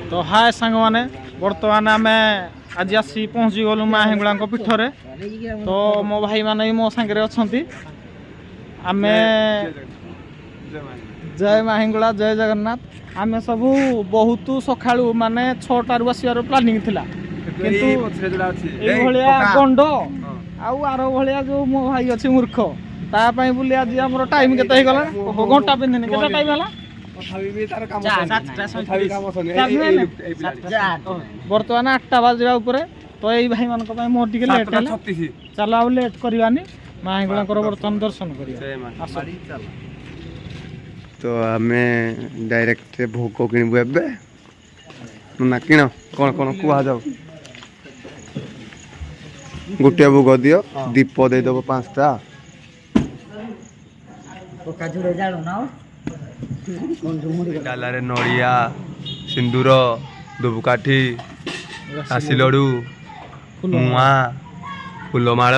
तो हाय सांग मैंने बर्तमान आम आज आसी पहुँची गलु माँ हिंगुला पीठरे तो मो भाई मैंने भी मो सांगे अच्छा आम जय माँ हिंगुला जय जगन्नाथ आम सब बहुत सका माने 6टार आसवर प्लानिंग थिला किंतु गंड आर भाया जो मो भाई अच्छी मूर्ख तापाई बोली आज आम टाइम के घंटा पिंधनी के टाइम है बर्तमान 8टा बाजा उपरे तो यही भाई मान मोर टे लेट है चल आ लेट करवानी माँ हिंगुला बर्तमान दर्शन कर तो आम डायरेक्ट भोग किणबू एबे ना किण कौन कौन कुआ जाऊ गोटे भोग दियो दीप देदेव 5टा डालारे नड़िया सिंदूर दुबकाठी आसी लडू मुआ फूलमाल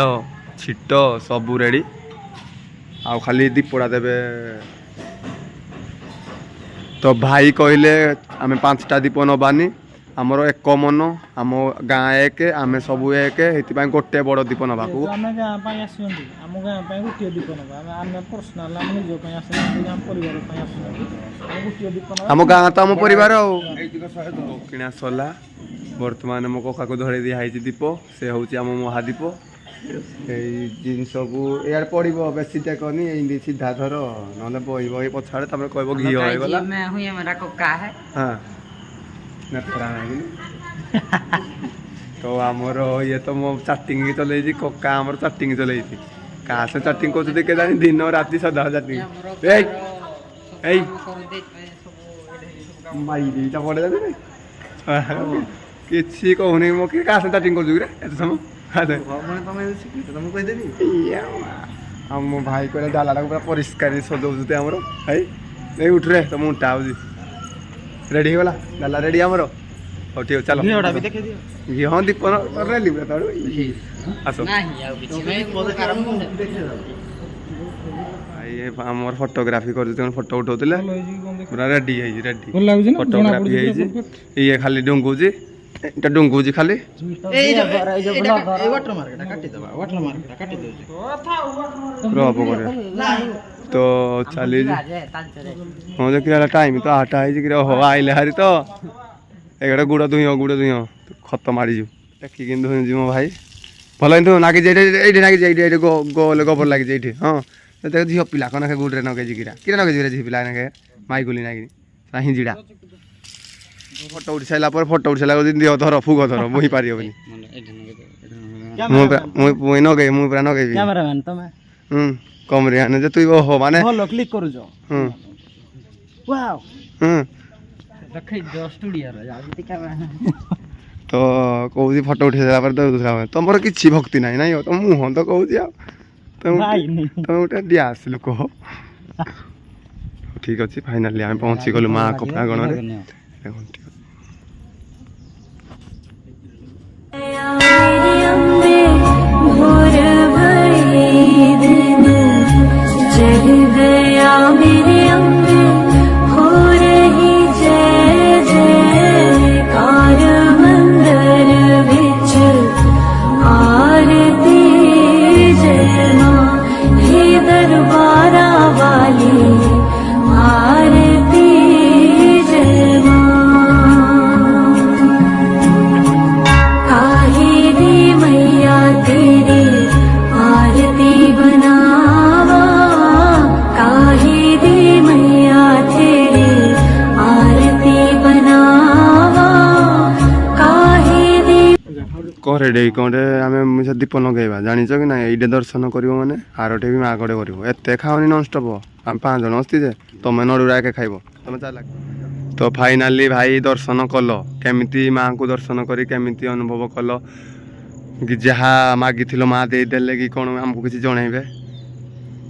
छिट सबू रेडी आउ खाली दीपड़ा देवे तो भाई कहले आम 5टा दीप नबानी आमर एक मन आम गाँ एक आम सब एक गोटे बड़ दीप नवा आम गाँ तो आम परिवार किणा सरला बर्तमान मो कका को धरे दिखाई दीप से हूँ आम महादीप जिनस को यार पड़ो बेसी टेकनी ये सीधा धर ना बह पछाड़े कह घी होगला तो आमर ये तो मो चाटिंग चल कका आमर चाटिंग चल क्या से चाटिंग कर के जानी दिन राति सदा चाटिंग माई पड़े किसी कहूनी मो क्या से चाटिंग कर मो भाई कहले डाला पूरा परिष्कार सजाऊते आमर है उठ रे तुम उठा रेडी होगा डाला रेडी आमर हो ठीक चलो घी हाँ दीप आस आमर फोटोग्राफी कर फोटो उठाऊले पूरा रेडी रेडी फोटोग्राफी ये खाली डुंगुची डुंगुची खाली तो चली हाँ देखिए टाइम तो 8टा हो आइले हारी तो एक गुड़ दुई खत मारीजु टेकिक धुई मो भाई भल नागी नागी गोल गोबर लगी हाँ देख झील पिला कन गुड़े नगे गिरा कि नगे झी पिला नगे माई गुली नागी हिंजिड़ा फोटो उठी सारा फोटो उठी सारा दिह धर फुग धर मुही पारि मुई नगे मुई पूरा नगे कमरे आने तु ओहो माने क्लिक करू वाओ तो कहूँ फोटो उठे सारा तो तुम किसी भक्ति ना ना तुम मुह तो कहूँ तुम गोटे डियास लोक ठीक अच्छे फाइनाली आम पहुँची गलु माँ कपड़ा गण रेडी कौन आम दीप लगेगा जाच कि ना ये दर्शन कर मैंने आरटे भी माँ कड़े कर खाओनी ननस्टप आम 5 जन अस्ती जे तुम नड़ुरा एक खाइब तुम चल तो फाइनाली भाई दर्शन कल केमी माँ को दर्शन कर केमी अनुभव कल कि जहाँ मागी माँ देदेले कि कौन आमको किसी जनइबे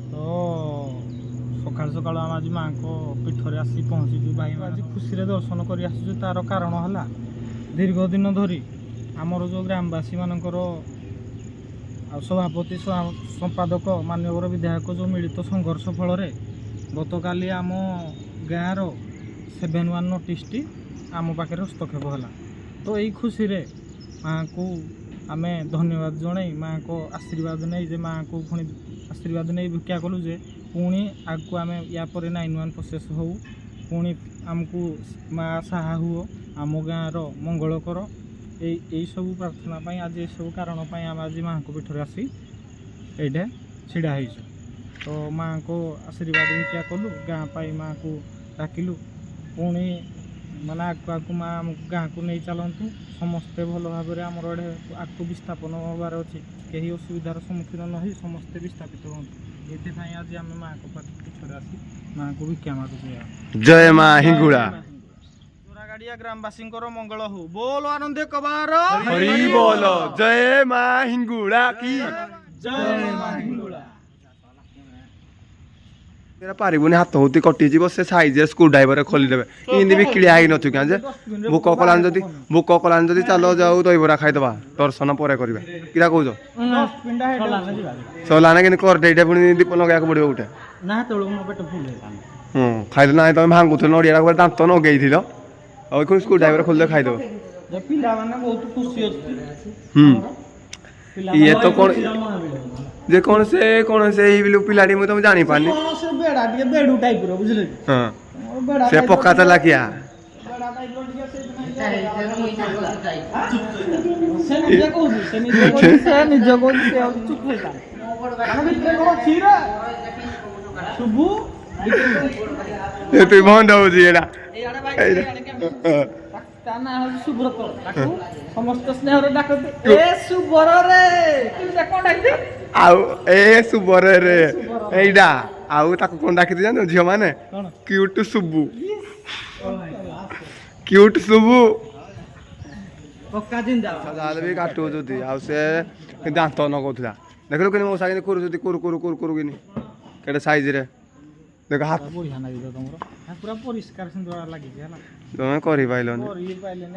तो सकाल सकाल आम आज माँ को पीठरे आसी पहुँची भाई आज खुशी दर्शन कर तार कारण है दीर्घ दिन धरी आमर जो ग्रामवासी मानकर सभापति संपादक माननीय विधायक जो मिलित संघर्ष फल गतकाली आम गाँव 7-1 नोटिस ଆମ ପାଖରେ ହସ୍ତକ୍ଷେପ ହେଲା। ତ ଏଇ ଖୁସିରେ ମାଆଙ୍କୁ ଆମେ ଧନ୍ୟବାଦ ଜଣାଇ ମାଆଙ୍କ ଆଶୀର୍ବାଦ ନେଇ ଯେ ମାଆଙ୍କୁ ପୁଣି ଆଶୀର୍ବାଦ ନେଇ ଭିକ୍ଷା କଲୁ ଯେ ପୁଣି ଆଗକୁ ଆମେ ୟା ପରେ 9-1 ପ୍ରୋସେସ୍ ହଉ, ପୁଣି ଆମକୁ ମା ସାହା ହୁଅ, ଆମ ଗାଁର ମଙ୍ଗଳ କର। ଏଇ ସବୁ ପ୍ରାର୍ଥନା ପାଇଁ ଆଜି ଏସବୁ କାରଣ ପାଇଁ ଆମେ ଆଜି ମାଆଙ୍କ ପୀଠରେ ଆସି ଏଇଟା ଛିଡ଼ା ହେଇଛୁ। ତ ମାଆଙ୍କ ଆଶୀର୍ବାଦ ଭିକ୍ଷା କଲୁ, ଗାଁ ପାଇଁ ମାଆଙ୍କୁ ଡାକିଲୁ। ପୁଣି ମାନେ ଆଗକୁ ମା ଆମ ଗାଁକୁ ନେଇ ଚାଲନ୍ତୁ, ସମସ୍ତେ ଭଲ ଭାବରେ ଆମର ଏଠି ଆଗକୁ ବିସ୍ଥାପନ ହେବାର ଅଛି। କେହି ଅସୁବିଧାର ସମ୍ମୁଖୀନ ନ ହୋଇ ସମସ୍ତେ ବିସ୍ଥାପିତ ହୁଅନ୍ତୁ। ଏଥିପାଇଁ ଆଜି ଆମେ ମାଆଙ୍କ ପୀଠରେ ଆସି ମାଆଙ୍କୁ ଭିକ୍ଷା ମାଗୁଛୁ। ଜୟ ମା ହିଙ୍ଗୁଳା। ଚୋରାଗାଡ଼ିଆ ଗ୍ରାମବାସୀଙ୍କର ମଙ୍ଗଳ ହଉ। ବୋଲ ଆନନ୍ଦ କବାର ହରି ବୋଲ। ଜୟ ମା ହିଙ୍ଗୁଳା କି ଜୟ ମା ହିଙ୍ଗୁଳା। ଏରା ପାରିବୁନି, ହାତ ହୁତି କଟିଯିବ। ସେ ସାଇଜରେ ସ୍କ୍ରୁ ଡ୍ରାଇଭରରେ ଖୋଲିଦେବେ। ଇନ୍ତି ବିକିଳିଆ ହେଇନଛୁ କାଁ ଯେ ଭୋକ କଲାନି ଯଦି ଚାଲ ଯାଉ ଦହିବରା ଖାଇଦବା, ଦର୍ଶନ ପରେ କରିବା। କିରା କହୁଛ? ସରିଲାଣି କିନ୍ତୁ କରଡେଇଟା ପୁଣି ଦୀପ ଲଗେଇବାକୁ ପଡ଼ିବ ଗୋଟେ। ଖାଇଲେ ନାହିଁ ତମେ ଭାଙ୍ଗୁଥିଲ ନଡ଼ିଆଟା ଗୋଟେ ଦାନ୍ତ ନଗେଇଥିଲ, ଆଉ ସ୍କ୍ରୁ ଡ୍ରାଇଭର ଖୋଲିଦେବେ ଖାଇଦେବ। ପିଲାମାନେ ବହୁତ ଖୁସି ଅଛି। ଇଏ ତ କଣ ଯେ କଣ ସେ ଏଇ ପିଲାଟି ମୁଁ ତମେ ଜାଣିପାରୁନି। ସେ ପକ୍କା ଚାଲାକିଆ। ତୁଇ ଭଣ୍ଡ ହଉଛି ଏଇଟା। ତା ନାଁ ହଉଛି ସୁବ୍ରତ। ତାକୁ ସମସ୍ତ ସ୍ନେହରେ ଡାକନ୍ତି ଏ ସୁବରରେ। ଆଉ ଏ ସୁବରରେ ଏଇଟା। ଆଉ ତାକୁ କଣ ଡାକିତେ ଜାଣିଛ ଝିଅ ମାନେ? କ୍ୟୁଟ ସୁବୁ। କ୍ୟୁଟ ସୁବୁ। ଯାହାହେଲେ ବି କାଟୁଛନ୍ତି। ଆଉ ସେ ଦାନ୍ତ ନଗଉଥିଲା। ଦେଖିଲୁ କିନ୍ତୁ ମୋ ସାଙ୍ଗେ କରୁଛନ୍ତି କୁରୁ କିନି କେତେ ସାଇଜରେ। ଦେଖ ହାତ ବଢିଆ ଲାଗିବ ତମର, ପୁରା ପରିଷ୍କାର ସୁନ୍ଦର ଲାଗିଛି ହେଲା। ତମେ କରିପାରିଲନି।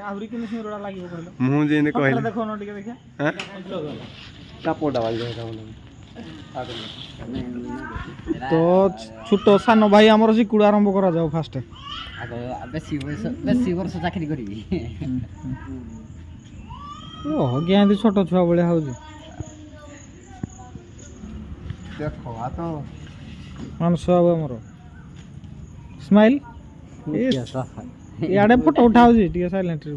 ଆହୁରି କେମିତି ସୁନ୍ଦର ଲାଗିବ କହିଲ? ମୁଁ ଯେମିତି କହିଲି ଦେଖୁନ ଟିକେ ଦେଖିଆ। ତ ଛୋଟ ସାନ ଭାଇ ଆମର ଚିକୁଡା ଆରମ୍ଭ କରାଯାଉ ଫାଷ୍ଟ। ବେଶୀ ବର୍ଷ ଚାକିରି କରିବି। କେମିତି ଛୋଟ ଛୁଆ ଭଳିଆ ହଉଛି। ଦେଖ ତ ମାନସ ବାବୁ ଆମର ସ୍ମାଇଲ। ଇଆଡେ ଫଟୋ ଉଠାଉଛି ଟିକେ ସାଇଲେଣ୍ଟ ରେ।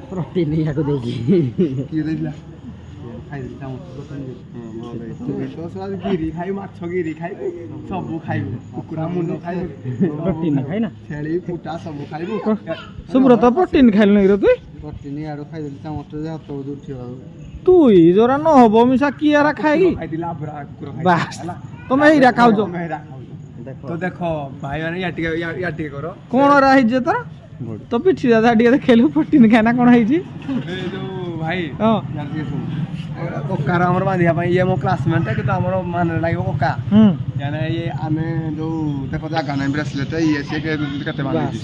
ପ୍ରୋଟିନ ୟାକୁ ଦେଇକି କିଏ ଦେଇଥିଲା? ଗିରି ଖାଇବୁ, ମାଛ ଗିରି ଖାଇବୁ, ସବୁ ଖାଇବୁ, କୁକୁଡ଼ା ମୁଣ୍ଡ ଖାଇବୁ, ପ୍ରୋଟିନ ଖାଇନା, ଛେଳି ପୁଟା ସବୁ ଖାଇବୁ। ସୁବ୍ରତ ପ୍ରୋଟିନ ଖାଇଲୁ କି ତୁଇ? ପ୍ରୋଟିନ ୟାଡୁ ଖାଇଦେଲି ଚାମଚରେ ହାତ ଉଠିବ। ତୁଇ ଜରା ନ ହବ ମିଶା କିଏ ଏରା ଖାଇକି ବାସ୍ ତମେ ଏଇରା ଖାଉଛ। ତ ଦେଖ ଭାଇ ମାନେ ୟା ଟିକେ କର। କଣ ଏରା ହେଇଛି ତୋର? ତ ପିଠି ଦାଦା ଟିକେ ଦେଖେଇଲୁ ପ୍ରୋଟିନ ଖାଇନା କଣ ହେଇଛି? ଯୋଉ ଭାଇ ହଁ କକାର ଆମର ବାନ୍ଧିବା ପାଇଁ ଇଏ ମୋ କ୍ଲାସମେଟ୍ କିନ୍ତୁ ଆମର ମାନେ ଲାଗିବ କକା। ଇଏ ଆମେ ଯୋଉ ଦେଖ ଜାଗା ନାହିଁ ବ୍ରେସଲେଟ୍ ଇଏ ସିଏ କେତେ ବାନ୍ଧିଛି।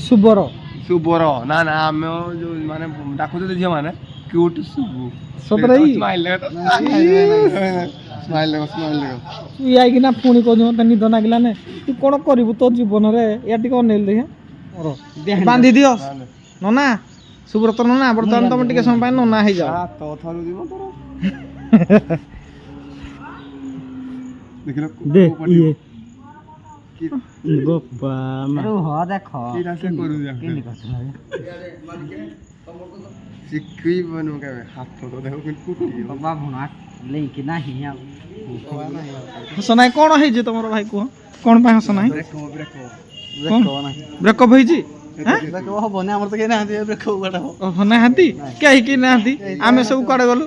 ସୁବର ନା ଆମେ ଯୋଉ ମାନେ ଡାକୁଛନ୍ତି ଝିଅ ମାନେ କ୍ୟୁଟ ସୁବୁ। ସତରେ ସ୍ମାଇଲ ଆଇକିନା ପୁଣି କହୁଛୁ ମତେ ନିଦ ଲାଗିଲାନି। ତୁ କଣ କରିବୁ ତୋ ଜୀବନରେ? ୟା ଟିକେ ଅନେଇଲ ଦେଖିଆ। ବାନ୍ଧି ଦିଅ ନନା, ସୁବ୍ରତ ନନା। ବର୍ତ୍ତମାନ ତମେ ଟିକେ ସମୟ ପାଇଁ ନନା ହେଇଯାଅ। ହସ ନାହିଁ କଣ ହେଇଛି ତମର ଭାଇ କୁହ? କଣ ପାଇଁ ହସ ନାହିଁ? ବ୍ରେକଅପ୍ ହେଇଛି? ନାହାନ୍ତି କେହି ନାହାନ୍ତି। ଆମେ ସବୁ କୁଆଡେ ଗଲୁ?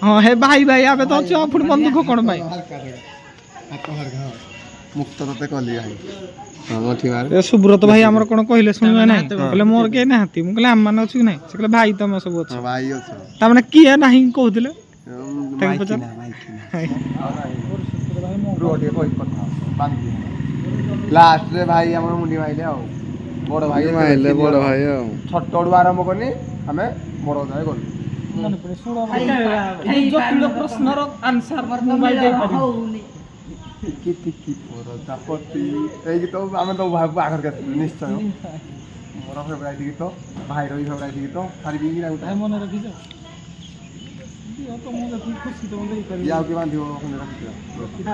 ହଁ ହେ ଭାଇ ଆମେ ତ ଅଛୁ। ପୁଣି ବନ୍ଧୁକ କଣ ପାଇଁ? ସୁବ୍ରତ ଭାଇ ଆମର କଣ କହିଲେ ଶୁଣିବେ ନାହିଁ? କହିଲେ ମୋର କେହି ନାହାନ୍ତି। ମୁଁ କହିଲି ଆମ ମାନେ ଅଛୁ କି ନାହିଁ? ସେ କହିଲେ ଭାଇ ତମେ ସବୁ ଅଛ। ତାମାନେ କିଏ ନାହିଁ କହୁଥିଲେ? ଲାଷ୍ଟରେ ଭାଇ ଆମର ମୁଣ୍ଡି ମାଇଲେ ଆଉ ବଡ ଭାଇ ଆଉ ଛୋଟଠୁ ଆରମ୍ଭ କରି ଆମେ ବଡ ଯାଏ ଗଲୁ। ଜଟିଳ ପ୍ରଶ୍ନର ଆନ୍ସର ଟିକି ପର ଚାପଟି ଏଇ ଗୀତ ଆମେ ତ ବାହାଘର ଆସିଲୁ ନିଶ୍ଚୟ ମୋର ଫେଭରାଇଟ୍ ଗୀତ ଭାଇର ବି ଫେଭରାଇଟ୍ ଗୀତ ସାରିବି କି ଭାଇ ମନେ ରଖିଛ ଦିଅ ତ ମୁଁ ଯେତିକି ଖୁସି ତମେ ଦେଇପାରିବି ଆଉ କି ବାନ୍ଧିବ ଖଣ୍ଡେ ରଖିଥିବ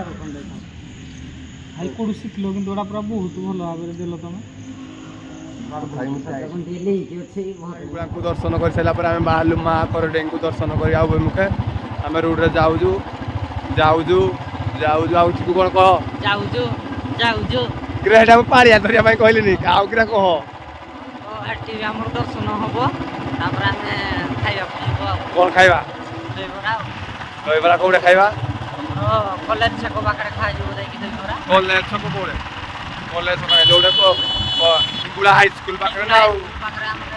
ଭାଇ କୋଉଠୁ ଶିଖିଲ କିନ୍ତୁ ଏଟା ପୁରା ବହୁତ ଭଲ ଭାବରେ ଦେଲ ତମେ ଠାକୁରାଙ୍କୁ ଦର୍ଶନ କରିସାରିଲା ପରେ ଆମେ ବାହାରିଲୁ ମା କରଡେଇଙ୍କୁ ଦର୍ଶନ କରିବା ଅଭିମୁଖେ ଆମେ ରୋଡ଼ରେ ଯାଉଛୁ ଯାଉଛୁ ଯାଉଛୁ ଆଉ ଚିକୁ କ'ଣ କହ ଯାଉଛୁ ଯାଉଛୁ କିରେ ସେଇଟା ମୁଁ ପାଳିଆ ଧରିବା ପାଇଁ କହିଲିନି ଆଉ କିରା କହ ଏଠି ଆମର ଦର୍ଶନ ହବ ତାପରେ ଆମେ ଖାଇବାକୁ ଯିବୁ ଆଉ କ'ଣ ଖାଇବା ଦହିବରା ଆଉ ଦହିବରା କୋଉଟା ଖାଇବା କଲେଜ ଛକ ପାଖରେ ଖାଇଯିବୁ ଯାଇକି ଦହିବରା କଲେଜ ଛକ କୋଉଟା କଲେଜ ଛକ ଯୋଉଟା ଗୁଳା ହାଇସ୍କୁଲ ପାଖରେ ନା ଆଉ ପାଖରେ ଆମର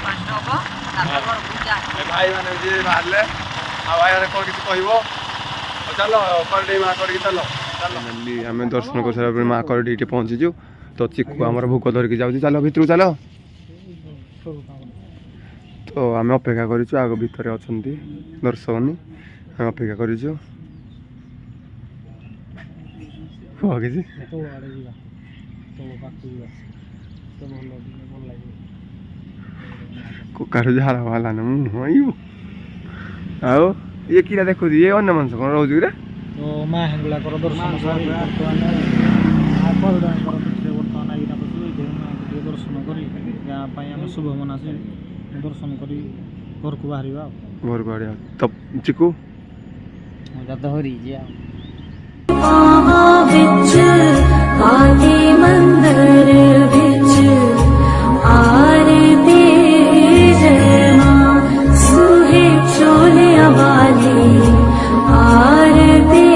ପାଞ୍ଚ ହବ ତାପରେ ଘରକୁ ଯା ଭାଇ ମାନେ ଯିଏ ବାହାରିଲେ ଆଉ ଭାଇ ମାନେ କ'ଣ କିଛି କହିବ ଚାଲ କରଡେଇ ମା କରିକି ଚାଲ ଚାଲ ଆମେ ଦର୍ଶନ କରିସାରିଲା ପରେ ମା କରଡେଇ ଏଠି ପହଞ୍ଚିଛୁ ତ ଚିକୁ ଆମର ଭୋକ ଧରିକି ଯାଉଛି ଚାଲ ଭିତରକୁ ଚାଲ ତ ଆମେ ଅପେକ୍ଷା କରିଛୁ ଆଗ ଭିତରେ ଅଛନ୍ତି ଦର୍ଶକନି ଆମେ ଅପେକ୍ଷା କରିଛୁ କୁହ କିଛି ତୋ ଆଡ଼େ ଯିବା ତୋ ପାଖକୁ ଯିବା ତ ଭଲ ଲାଗିବ କୁକାରୁ ଝାଳ ବାହାରିଲାନି ମୁଁ ଆଉ ଇଏ କିରା ଦେଖୁଛି ଇଏ ଅନ୍ୟ ମଣିଷ କ'ଣ ରହୁଛି କିରେ ତ ମା ହେଙ୍ଗୁଳାଙ୍କର ଦର୍ଶନ କରି ବର୍ତ୍ତମାନ ମା କରଡ଼ାଙ୍କର ପିଠିରେ ବର୍ତ୍ତମାନ ଆଇନା ବସି ମାଆଙ୍କୁ ଟିକେ ଦର୍ଶନ କରି ଗାଁ ପାଇଁ ଆମେ ଶୁଭ ମନାସି ଦର୍ଶନ କରି ଘରକୁ ବାହାରିବା ଆଉ ଘରକୁ ଆଡ଼ିଆ ତ ଚିକୁ ମଜା ତ ହରିଛି ଆଉ आदि मंदिर बिच आरती जय मां सुहे चोले वाली आरती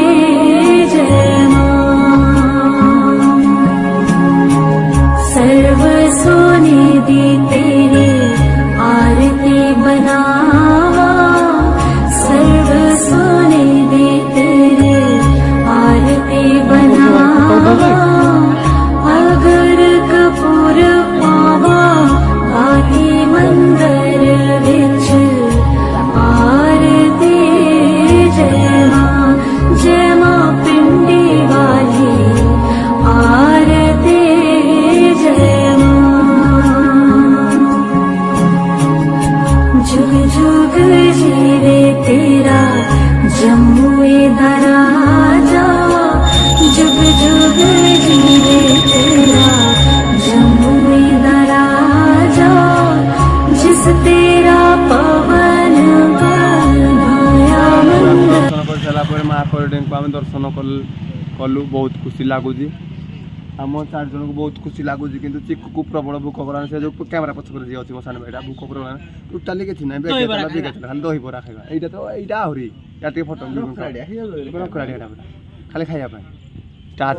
जय मां सर्व सोने दी तेरी आरती बनावा सर्व सोने दी तेरी आरती बनावा अगर कपूर पावा आदि मंदिर बिच आरती जय मां पिंडी वाली आरती जय मां जुग जुग जीवे तेरा जम्मुए दराजा जुग जुग जीवे तेरा जम्मुए दराजा जिस तेरा पवन गाया मंदिर ଦର୍ଶନ କରିସାରିଲା ପରେ ମା କରଡେଇଙ୍କୁ ଆମେ ଦର୍ଶନ କଲୁ ବହୁତ ଖୁସି ଲାଗୁଛି ଆମ 4 ଜଣଙ୍କୁ ବହୁତ ଖୁସି ଲାଗୁଛି କିନ୍ତୁ ଚିକୁକୁ ପ୍ରବଳ ଭୋକ କଲାଣି ସେ ଯେଉଁ କ୍ୟାମେରା ପଛରେ ଯିଏ ଅଛି ମୋ ସାନ ଭାଇଟା ଭୋକ ପ୍ରବଳ ଟୋଟାଲି କିଛି ନାହିଁ ଖାଲି ଦହିବରା ଖାଇବା ଏଇଟା ଆହୁରି ୟା ଟିକେ ଫଟୋ ଖାଲି ଖାଇବା ପାଇଁ ଷ୍ଟାର୍ଟ